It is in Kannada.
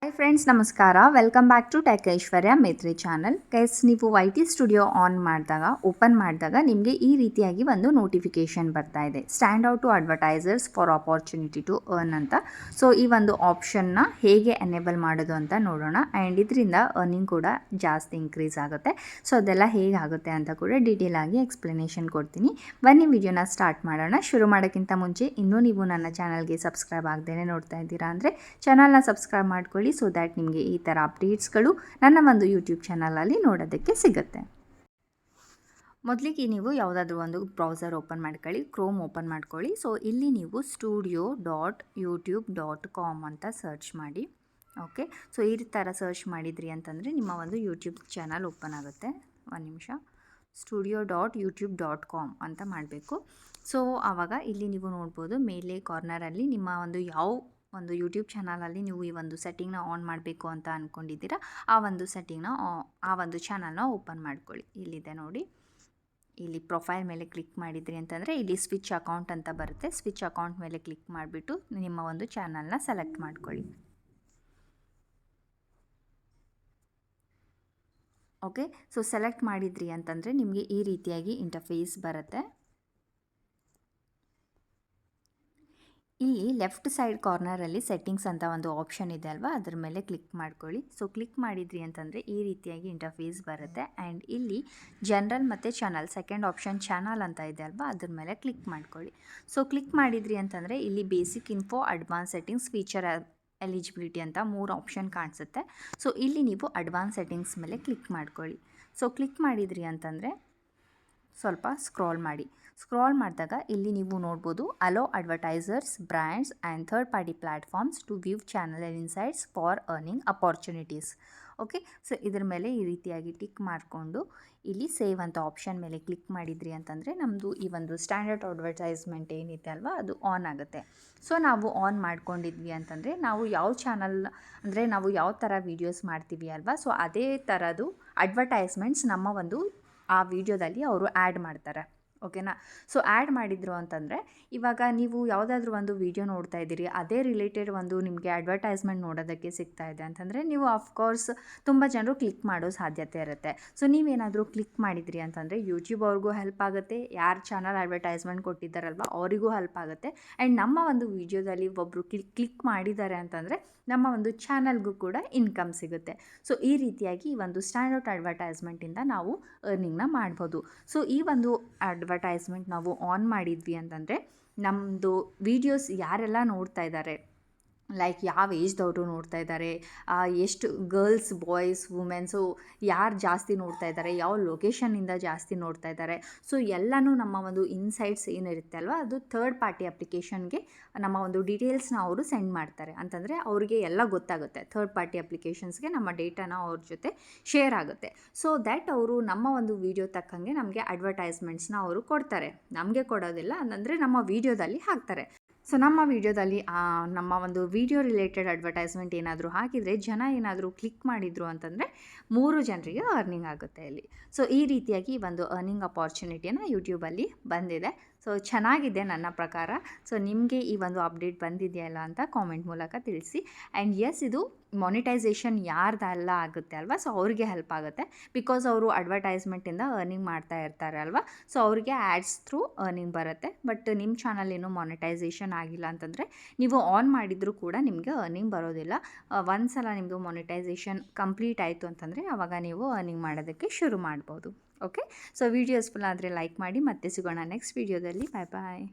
ಹಾಯ್ ಫ್ರೆಂಡ್ಸ್, ನಮಸ್ಕಾರ. Welcome back to Tech Aishwarya Maitri channel. Guys, ನೀವು YT ಸ್ಟುಡಿಯೋ ಓಪನ್ ಮಾಡಿದಾಗ ನಿಮಗೆ ಈ ರೀತಿಯಾಗಿ ಒಂದು ನೋಟಿಫಿಕೇಶನ್ ಬರ್ತಾ ಇದೆ. Stand out to advertisers for opportunity to earn ಅಂತ. ಸೊ ಈ ಒಂದು ಆಪ್ಷನ್ನ ಹೇಗೆ ಎನೇಬಲ್ ಮಾಡೋದು ಅಂತ ನೋಡೋಣ. ಆ್ಯಂಡ್ ಇದರಿಂದ ಅರ್ನಿಂಗ್ ಕೂಡ ಜಾಸ್ತಿ ಇನ್ಕ್ರೀಸ್ ಆಗುತ್ತೆ. ಸೊ ಅದೆಲ್ಲ ಹೇಗಾಗುತ್ತೆ ಅಂತ ಕೂಡ ಡೀಟೇಲ್ ಆಗಿ ಎಕ್ಸ್ಪ್ಲನೇಷನ್ ಕೊಡ್ತೀನಿ. ಬನ್ನಿ ವಿಡಿಯೋನ ಸ್ಟಾರ್ಟ್ ಮಾಡೋಣ. ಶುರು ಮಾಡೋಕ್ಕಿಂತ ಮುಂಚೆ ಇನ್ನೂ ನೀವು ನನ್ನ ಚಾನಲ್ಗೆ ಸಬ್ಸ್ಕ್ರೈಬ್ ಆಗದೇನೆ ನೋಡ್ತಾ ಇದ್ದೀರಾ ಅಂದರೆ ಚಾನಲ್ನ ಸಬ್ಸ್ಕ್ರೈಬ್ ಮಾಡ್ಕೊಳ್ಳಿ. ಸೊ ದ್ಯಾಟ್ ನಿಮಗೆ ಈ ಥರ ಅಪ್ಡೇಟ್ಸ್ಗಳು ನನ್ನ ಒಂದು ಯೂಟ್ಯೂಬ್ ಚಾನಲಲ್ಲಿ ನೋಡೋದಕ್ಕೆ ಸಿಗುತ್ತೆ. ಮೊದಲಿಗೆ ನೀವು ಯಾವುದಾದ್ರೂ ಒಂದು ಬ್ರೌಸರ್ ಓಪನ್ ಮಾಡ್ಕೊಳ್ಳಿ, ಕ್ರೋಮ್ ಓಪನ್ ಮಾಡ್ಕೊಳ್ಳಿ. ಸೊ ಇಲ್ಲಿ ನೀವು studio.youtube.com ಅಂತ ಸರ್ಚ್ ಮಾಡಿ. ಓಕೆ, ಸೊ ಈ ಥರ ಸರ್ಚ್ ಮಾಡಿದ್ರಿ ಅಂತಂದರೆ ನಿಮ್ಮ ಒಂದು ಯೂಟ್ಯೂಬ್ ಚಾನಲ್ ಓಪನ್ ಆಗುತ್ತೆ. ಒಂದು ನಿಮಿಷ, studio.youtube.com ಅಂತ ಮಾಡಬೇಕು. ಸೊ ಆವಾಗ ಇಲ್ಲಿ ನೀವು ನೋಡ್ಬೋದು ಮೇಲೆ ಕಾರ್ನರಲ್ಲಿ ನಿಮ್ಮ ಒಂದು ಯಾವ ಒಂದು ಯೂಟ್ಯೂಬ್ ಚಾನಲಲ್ಲಿ ನೀವು ಈ ಒಂದು ಸೆಟ್ಟಿಂಗ್ನ ಆನ್ ಮಾಡಬೇಕು ಅಂತ ಅಂದ್ಕೊಂಡಿದ್ದೀರಾ ಆ ಒಂದು ಸೆಟ್ಟಿಂಗ್ನ ಆ ಒಂದು ಚಾನಲ್ನ ಓಪನ್ ಮಾಡ್ಕೊಳ್ಳಿ. ಇಲ್ಲಿದೆ ನೋಡಿ, ಇಲ್ಲಿ ಪ್ರೊಫೈಲ್ ಮೇಲೆ ಕ್ಲಿಕ್ ಮಾಡಿದ್ರಿ ಅಂತಂದರೆ ಇಲ್ಲಿ ಸ್ವಿಚ್ ಅಕೌಂಟ್ ಅಂತ ಬರುತ್ತೆ. ಸ್ವಿಚ್ ಅಕೌಂಟ್ ಮೇಲೆ ಕ್ಲಿಕ್ ಮಾಡಿಬಿಟ್ಟು ನಿಮ್ಮ ಒಂದು ಚಾನಲ್ನ ಸೆಲೆಕ್ಟ್ ಮಾಡ್ಕೊಳ್ಳಿ. ಓಕೆ, ಸೊ ಸೆಲೆಕ್ಟ್ ಮಾಡಿದ್ರಿ ಅಂತಂದರೆ ನಿಮಗೆ ಈ ರೀತಿಯಾಗಿ ಇಂಟರ್ಫೇಸ್ ಬರುತ್ತೆ. ಇಲ್ಲಿ ಲೆಫ್ಟ್ ಸೈಡ್ ಕಾರ್ನರಲ್ಲಿ ಸೆಟ್ಟಿಂಗ್ಸ್ ಅಂತ ಒಂದು ಆಪ್ಷನ್ ಇದೆ ಅಲ್ವಾ, ಅದ್ರ ಮೇಲೆ ಕ್ಲಿಕ್ ಮಾಡ್ಕೊಳ್ಳಿ. ಸೊ ಕ್ಲಿಕ್ ಮಾಡಿದ್ರಿ ಅಂತಂದರೆ ಈ ರೀತಿಯಾಗಿ ಇಂಟರ್ಫೇಸ್ ಬರುತ್ತೆ. ಆ್ಯಂಡ್ ಇಲ್ಲಿ ಜನರಲ್ ಮತ್ತು ಚಾನಲ್, ಸೆಕೆಂಡ್ ಆಪ್ಷನ್ ಚಾನಲ್ ಅಂತ ಇದೆ ಅಲ್ವಾ, ಅದ್ರ ಮೇಲೆ ಕ್ಲಿಕ್ ಮಾಡ್ಕೊಳ್ಳಿ. ಸೊ ಕ್ಲಿಕ್ ಮಾಡಿದ್ರಿ ಅಂತಂದರೆ ಇಲ್ಲಿ basic info, advance settings, feature eligibility ಅಂತ 3 ಆಪ್ಷನ್ ಕಾಣಿಸುತ್ತೆ. ಸೊ ಇಲ್ಲಿ ನೀವು ಅಡ್ವಾನ್ಸ್ ಸೆಟ್ಟಿಂಗ್ಸ್ ಮೇಲೆ ಕ್ಲಿಕ್ ಮಾಡ್ಕೊಳ್ಳಿ. ಸೊ ಕ್ಲಿಕ್ ಮಾಡಿದ್ರಿ ಅಂತಂದರೆ ಸ್ವಲ್ಪ ಸ್ಕ್ರಾಲ್ ಮಾಡಿ. ಸ್ಕ್ರಾಲ್ ಮಾಡಿದಾಗ ಇಲ್ಲಿ ನೀವು ನೋಡ್ಬೋದು allow advertisers, brands and third party platforms to view channel insights for earning opportunities. Okay, so ಇದ್ರ ಮೇಲೆ ಈ ರೀತಿಯಾಗಿ ಟಿಕ್ ಮಾಡಿಕೊಂಡು ಇಲ್ಲಿ ಸೇವ್ ಅಂತ ಆಪ್ಷನ್ ಮೇಲೆ ಕ್ಲಿಕ್ ಮಾಡಿದ್ರಿ ಅಂತಂದರೆ ನಮ್ಮದು ಈ ಒಂದು ಸ್ಟ್ಯಾಂಡರ್ಡ್ ಅಡ್ವರ್ಟೈಸ್ಮೆಂಟ್ ಏನಿದೆ ಅಲ್ವಾ ಅದು ಆನ್ ಆಗುತ್ತೆ. ಸೊ ನಾವು ಆನ್ ಮಾಡ್ಕೊಂಡಿದ್ವಿ ಅಂತಂದರೆ ನಾವು ಯಾವ ಚಾನಲ್ ಅಂದರೆ ನಾವು ಯಾವ ಥರ ವೀಡಿಯೋಸ್ ಮಾಡ್ತೀವಿ ಅಲ್ವಾ, ಸೊ ಅದೇ ಥರದ್ದು ಅಡ್ವರ್ಟೈಸ್ಮೆಂಟ್ಸ್ ನಮ್ಮ ಒಂದು ಆ ವಿಡಿಯೋದಲ್ಲಿ ಅವರು ಆ್ಯಡ್ ಮಾಡ್ತಾರೆ. ಓಕೆನಾ, ಸೊ ಆ್ಯಡ್ ಮಾಡಿದ್ರು ಅಂತಂದರೆ ಇವಾಗ ನೀವು ಯಾವುದಾದ್ರೂ ಒಂದು ವಿಡಿಯೋ ನೋಡ್ತಾ ಇದ್ದೀರಿ, ಅದೇ ರಿಲೇಟೆಡ್ ಒಂದು ನಿಮಗೆ ಅಡ್ವರ್ಟೈಸ್ಮೆಂಟ್ ನೋಡೋದಕ್ಕೆ ಸಿಗ್ತಾ ಇದೆ ಅಂತಂದರೆ ನೀವು ಆಫ್ಕೋರ್ಸ್ ತುಂಬ ಜನರು ಕ್ಲಿಕ್ ಮಾಡೋ ಸಾಧ್ಯತೆ ಇರುತ್ತೆ. ಸೊ ನೀವೇನಾದರೂ ಕ್ಲಿಕ್ ಮಾಡಿದ್ರಿ ಅಂತಂದರೆ ಯೂಟ್ಯೂಬ್ ಅವ್ರಿಗೂ ಹೆಲ್ಪ್ ಆಗುತ್ತೆ, ಯಾರು ಚಾನಲ್ ಅಡ್ವರ್ಟೈಸ್ಮೆಂಟ್ ಕೊಟ್ಟಿದ್ದಾರಲ್ವ ಅವರಿಗೂ ಹೆಲ್ಪ್ ಆಗುತ್ತೆ. ಆ್ಯಂಡ್ ನಮ್ಮ ಒಂದು ವಿಡಿಯೋದಲ್ಲಿ ಒಬ್ಬರು ಕ್ಲಿಕ್ ಮಾಡಿದ್ದಾರೆ ಅಂತಂದರೆ ನಮ್ಮ ಒಂದು ಚಾನಲ್ಗೂ ಕೂಡ ಇನ್ಕಮ್ ಸಿಗುತ್ತೆ. ಸೊ ಈ ರೀತಿಯಾಗಿ ಈ ಒಂದು ಸ್ಟ್ಯಾಂಡರ್ಡ್ ಅಡ್ವರ್ಟೈಸ್ಮೆಂಟಿಂದ ನಾವು ಅರ್ನಿಂಗ್ನ ಮಾಡ್ಬೋದು. ಸೊ ಈ ಒಂದು ಅಡ್ವರ್ಟೈಸ್ಮೆಂಟ್ ನಾವು ಆನ್ ಮಾಡಿದ್ವಿ ಅಂತಂದರೆ ನಮ್ಮದು ವೀಡಿಯೋಸ್ ಯಾರೆಲ್ಲ ನೋಡ್ತಾ ಇದ್ದಾರೆ, ಲೈಕ್ ಯಾವ ಏಜ್ದವರು ನೋಡ್ತಾ ಇದ್ದಾರೆ, ಎಷ್ಟು ಗರ್ಲ್ಸ್, ಬಾಯ್ಸ್, ವುಮೆನ್ಸು ಯಾರು ಜಾಸ್ತಿ ನೋಡ್ತಾ ಇದ್ದಾರೆ, ಯಾವ ಲೊಕೇಶನ್ನಿಂದ ಜಾಸ್ತಿ ನೋಡ್ತಾ ಇದ್ದಾರೆ, ಸೊ ಎಲ್ಲನೂ ನಮ್ಮ ಒಂದು ಇನ್ಸೈಟ್ಸ್ ಏನಿರುತ್ತೆ ಅಲ್ವ ಅದು ಥರ್ಡ್ ಪಾರ್ಟಿ ಅಪ್ಲಿಕೇಶನ್ಗೆ ನಮ್ಮ ಒಂದು ಡೀಟೇಲ್ಸ್ನ ಅವರು ಸೆಂಡ್ ಮಾಡ್ತಾರೆ. ಅಂತಂದರೆ ಅವರಿಗೆ ಎಲ್ಲ ಗೊತ್ತಾಗುತ್ತೆ, ಥರ್ಡ್ ಪಾರ್ಟಿ ಅಪ್ಲಿಕೇಶನ್ಸ್ಗೆ ನಮ್ಮ ಡೇಟಾನ ಅವ್ರ ಜೊತೆ ಶೇರ್ ಆಗುತ್ತೆ. ಸೊ ದ್ಯಾಟ್ ಅವರು ನಮ್ಮ ಒಂದು ವೀಡಿಯೋ ತಕ್ಕಂಗೆ ನಮಗೆ ಅಡ್ವರ್ಟೈಸ್ಮೆಂಟ್ಸ್ನ ಅವರು ಕೊಡ್ತಾರೆ. ನಮಗೆ ಕೊಡೋದಿಲ್ಲ, ಅಂದರೆ ನಮ್ಮ ವೀಡಿಯೋದಲ್ಲಿ ಹಾಕ್ತಾರೆ. ಸೊ ನಮ್ಮ ವೀಡಿಯೋದಲ್ಲಿ ನಮ್ಮ ಒಂದು ವೀಡಿಯೋ ರಿಲೇಟೆಡ್ ಅಡ್ವರ್ಟೈಸ್ಮೆಂಟ್ ಏನಾದರೂ ಹಾಕಿದರೆ ಜನ ಏನಾದರೂ ಕ್ಲಿಕ್ ಮಾಡಿದರು ಅಂತಂದರೆ 3 ಜನರಿಗೆ ಅರ್ನಿಂಗ್ ಆಗುತ್ತೆ ಇಲ್ಲಿ. ಸೊ ಈ ರೀತಿಯಾಗಿ ಒಂದು ಅರ್ನಿಂಗ್ ಅಪಾರ್ಚುನಿಟಿಯನ್ನು ಯೂಟ್ಯೂಬಲ್ಲಿ ಬಂದಿದೆ. ಸೊ ಚೆನ್ನಾಗಿದೆ ನನ್ನ ಪ್ರಕಾರ. ಸೊ ನಿಮಗೆ ಈ ಒಂದು ಅಪ್ಡೇಟ್ ಬಂದಿದೆಯಲ್ಲ ಅಂತ ಕಾಮೆಂಟ್ ಮೂಲಕ ತಿಳಿಸಿ. ಆ್ಯಂಡ್ ಎಸ್, ಇದು ಮಾನಿಟೈಸೇಷನ್ ಯಾರ್ದೆಲ್ಲ ಆಗುತ್ತೆ ಅಲ್ವಾ, ಸೊ ಅವ್ರಿಗೆ ಹೆಲ್ಪ್ ಆಗುತ್ತೆ. ಬಿಕಾಸ್ ಅವರು ಅಡ್ವರ್ಟೈಸ್ಮೆಂಟಿಂದ ಅರ್ನಿಂಗ್ ಮಾಡ್ತಾ ಇರ್ತಾರೆ ಅಲ್ವಾ, ಸೊ ಅವರಿಗೆ ಆ್ಯಡ್ಸ್ ಥ್ರೂ ಅರ್ನಿಂಗ್ ಬರುತ್ತೆ. ಬಟ್ ನಿಮ್ಮ ಚಾನಲ್ ಏನೂ ಮಾನಿಟೈಸೇಷನ್ ಆಗಿಲ್ಲ ಅಂತಂದರೆ ನೀವು ಆನ್ ಮಾಡಿದರೂ ಕೂಡ ನಿಮಗೆ ಅರ್ನಿಂಗ್ ಬರೋದಿಲ್ಲ. ಒಂದು ಸಲ ನಿಮ್ಮದು ಮಾನಿಟೈಸೇಷನ್ ಕಂಪ್ಲೀಟ್ ಆಯಿತು ಅಂತಂದರೆ ಆವಾಗ ನೀವು ಅರ್ನಿಂಗ್ ಮಾಡೋದಕ್ಕೆ ಶುರು ಮಾಡ್ಬೋದು. ಓಕೆ, ಸೊ ವಿಡಿಯೋ ಯೂಸ್ಫುಲ್ ಆದರೆ ಲೈಕ್ ಮಾಡಿ. ಮತ್ತೆ ಸಿಗೋಣ ನೆಕ್ಸ್ಟ್ ವಿಡಿಯೋದಲ್ಲಿ. ಬಾಯ್ ಬಾಯ್.